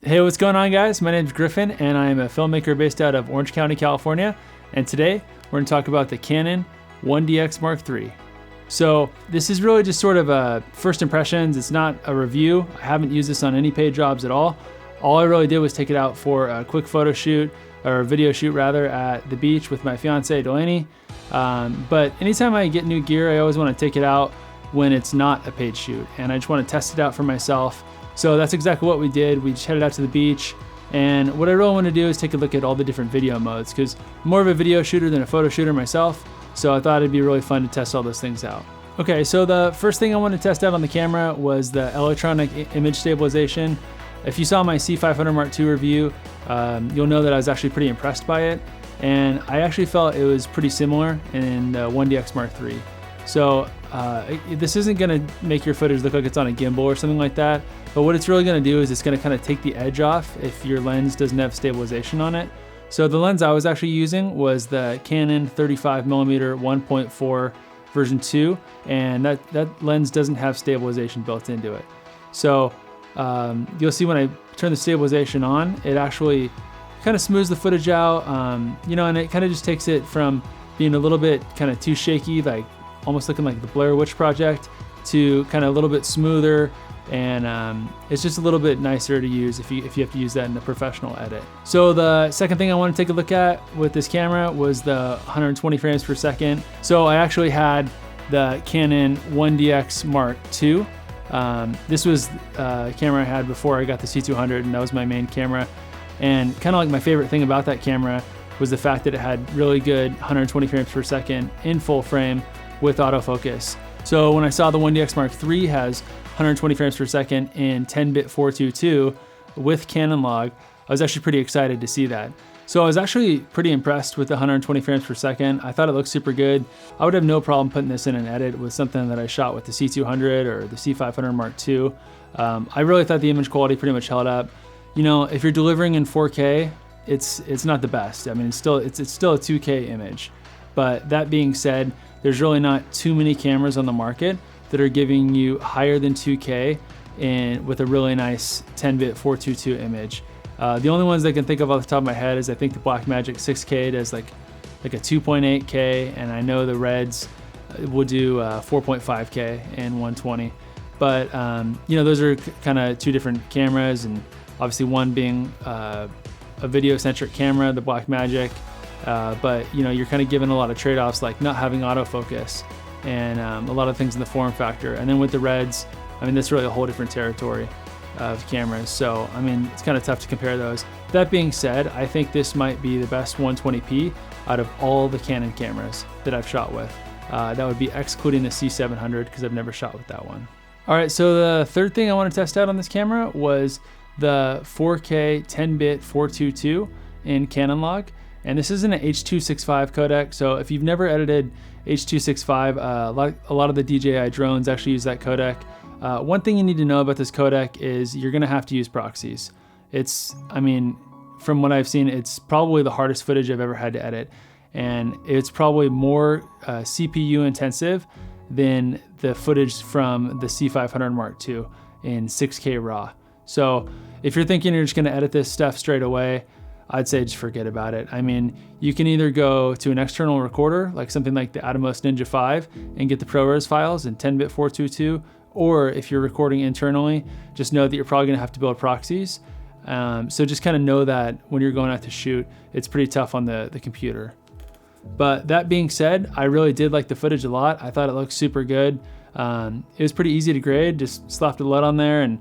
Hey, what's going on, guys? My name is Griffin and I am a filmmaker based out of Orange County, California. And today we're going to talk about the Canon 1DX Mark III. So this is really just sort of a first impressions. It's not a review. I haven't used this on any paid jobs at all. All I really did was take it out for a quick photo shoot, or video shoot rather, at the beach with my fiance Delaney. But anytime I get new gear, I always want to take it out when it's not a paid shoot, and I just want to test it out for myself. So that's exactly what we did. We just headed out to the beach, and what I really want to do is take a look at all the different video modes, because I'm more of a video shooter than a photo shooter myself, so I thought it'd be really fun to test all those things out. Okay, so the first thing I wanted to test out on the camera was the electronic image stabilization. If you saw my C500 Mark II review, you'll know that I was actually pretty impressed by it, and I actually felt it was pretty similar in the 1DX Mark III. So this isn't gonna make your footage look like it's on a gimbal or something like that, but what it's really gonna do is it's gonna kind of take the edge off if your lens doesn't have stabilization on it. So the lens I was actually using was the Canon 35mm 1.4 version 2, and that lens doesn't have stabilization built into it. So you'll see when I turn the stabilization on, it actually kind of smooths the footage out, and it kind of just takes it from being a little bit kind of too shaky, like almost looking like the Blair Witch Project, to kind of a little bit smoother, and it's just a little bit nicer to use if you have to use that in a professional edit. So the second thing I want to take a look at with this camera was the 120 frames per second. So I actually had the Canon 1DX Mark II. This was a camera I had before I got the C200, and that was my main camera. And kind of like my favorite thing about that camera was the fact that it had really good 120 frames per second in full frame with autofocus. So when I saw the 1DX Mark III has 120 frames per second in 10-bit 422 with Canon log, I was actually pretty excited to see that. So I was actually pretty impressed with the 120 frames per second. I thought it looked super good. I would have no problem putting this in an edit with something that I shot with the C200 or the C500 Mark II. I really thought the image quality pretty much held up. You know, if you're delivering in 4K, it's not the best. I mean, it's still a 2K image. But that being said, there's really not too many cameras on the market that are giving you higher than 2K and with a really nice 10-bit 422 image. The only ones I can think of off the top of my head is I think the Blackmagic 6K does like a 2.8K, and I know the Reds will do 4.5K and 120. But those are kind of two different cameras, and obviously one being a video-centric camera, the Blackmagic, but you're kind of given a lot of trade-offs, like not having autofocus and a lot of things in the form factor. And then with the Reds, I mean, that's really a whole different territory of cameras. So, I mean, it's kind of tough to compare those. That being said, I think this might be the best 120p out of all the Canon cameras that I've shot with. That would be excluding the C700, because I've never shot with that one. All right, so the third thing I want to test out on this camera was the 4K 10-bit 422 in Canon log. And this isn't an H.265 codec, so if you've never edited H.265, a lot of the DJI drones actually use that codec. One thing you need to know about this codec is you're gonna have to use proxies. From what I've seen, it's probably the hardest footage I've ever had to edit. And it's probably more CPU intensive than the footage from the C500 Mark II in 6K RAW. So if you're thinking you're just gonna edit this stuff straight away, I'd say just forget about it. I mean, you can either go to an external recorder, like something like the Atomos Ninja 5, and get the ProRes files in 10-bit 422, or if you're recording internally, just know that you're probably gonna have to build proxies. So just kind of know that when you're going out to shoot, it's pretty tough on the computer. But that being said, I really did like the footage a lot. I thought it looked super good. It was pretty easy to grade, just slapped a LUT on there, and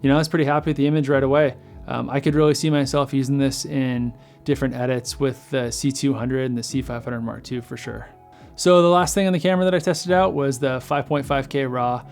I was pretty happy with the image right away. I could really see myself using this in different edits with the C200 and the C500 Mark II for sure. So the last thing on the camera that I tested out was the 5.5K RAW.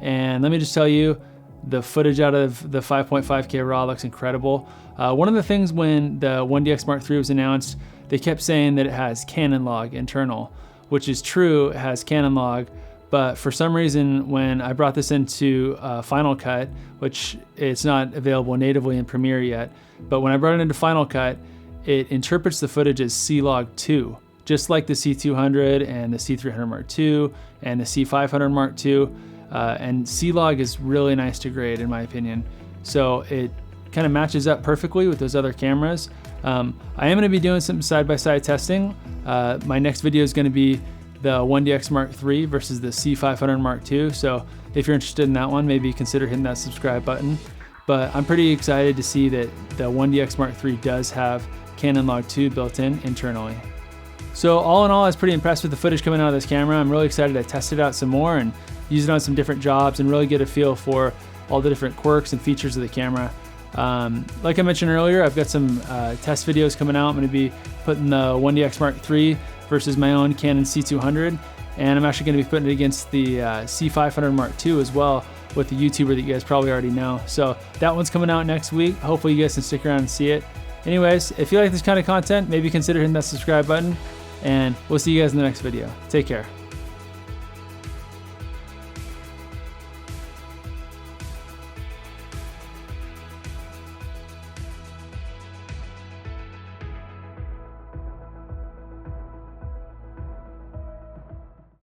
And let me just tell you, the footage out of the 5.5K RAW looks incredible. One of the things when the 1DX Mark III was announced, they kept saying that it has Canon log internal, which is true, it has Canon log. But for some reason, when I brought this into Final Cut, which it's not available natively in Premiere yet, but when I brought it into Final Cut, it interprets the footage as C-Log2, just like the C200 and the C300 Mark II and the C500 Mark II. And C-Log is really nice to grade, in my opinion. So it kind of matches up perfectly with those other cameras. I am going to be doing some side-by-side testing. My next video is going to be the 1DX Mark III versus the C500 Mark II. So if you're interested in that one, maybe consider hitting that subscribe button. But I'm pretty excited to see that the 1DX Mark III does have Canon Log 2 built in internally. So all in all, I was pretty impressed with the footage coming out of this camera. I'm really excited to test it out some more and use it on some different jobs and really get a feel for all the different quirks and features of the camera. Like I mentioned earlier, I've got some test videos coming out. I'm going to be putting the 1DX Mark III versus my own Canon C200, and I'm actually going to be putting it against the C500 Mark II as well with the YouTuber that you guys probably already know. So that one's coming out next week. Hopefully you guys can stick around and see it. Anyways, if you like this kind of content, maybe consider hitting that subscribe button, and we'll see you guys in the next video. Take care.